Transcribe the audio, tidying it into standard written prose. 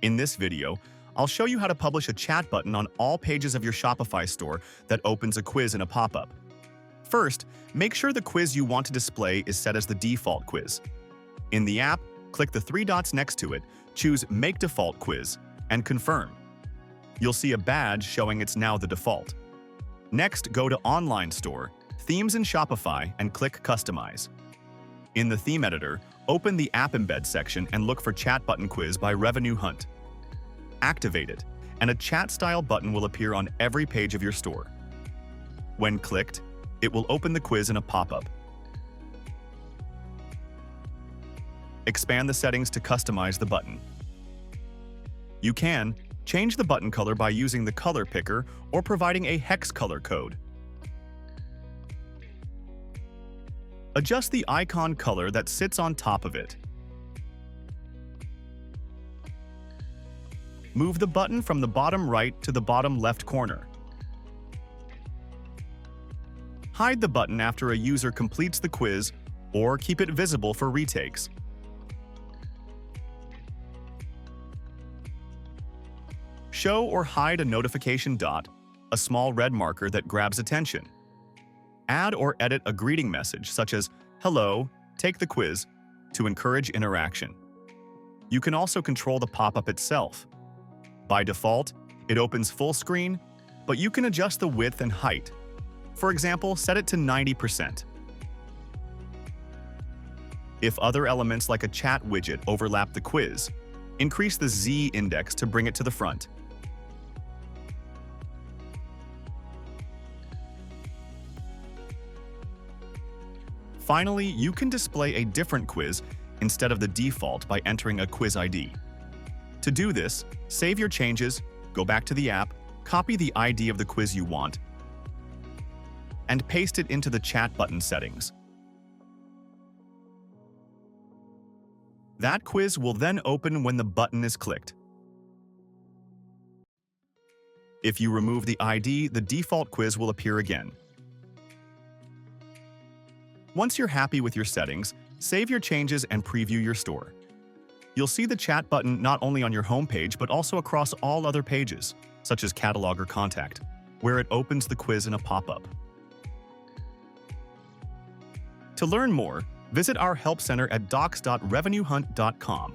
In this video, I'll show you how to publish a chat button on all pages of your Shopify store that opens a quiz in a pop-up. First, make sure the quiz you want to display is set as the default quiz. In the app, click the three dots next to it, choose Make Default Quiz, and confirm. You'll see a badge showing it's now the default. Next, go to Online Store, Themes in Shopify, and click Customize. In the Theme Editor, open the App Embeds section and look for Chat Button Quiz by RevenueHunt. Activate it, and a chat-style button will appear on every page of your store. When clicked, it will open the quiz in a pop-up. Expand the settings to customize the button. You can change the button color by using the color picker or providing a hex color code. Adjust the icon color that sits on top of it. Move the button from the bottom right to the bottom left corner. Hide the button after a user completes the quiz or keep it visible for retakes. Show or hide a notification dot, a small red marker that grabs attention. Add or edit a greeting message such as, "Hello, take the quiz," to encourage interaction. You can also control the pop-up itself. By default, it opens full screen, but you can adjust the width and height. For example, set it to 90%. If other elements like a chat widget overlap the quiz, increase the Z index to bring it to the front. Finally, you can display a different quiz instead of the default by entering a quiz ID. To do this, save your changes, go back to the app, copy the ID of the quiz you want, and paste it into the chat button settings. That quiz will then open when the button is clicked. If you remove the ID, the default quiz will appear again. Once you're happy with your settings, save your changes and preview your store. You'll see the chat button not only on your home page but also across all other pages, such as Catalog or Contact, where it opens the quiz in a pop-up. To learn more, visit our Help Center at docs.revenuehunt.com.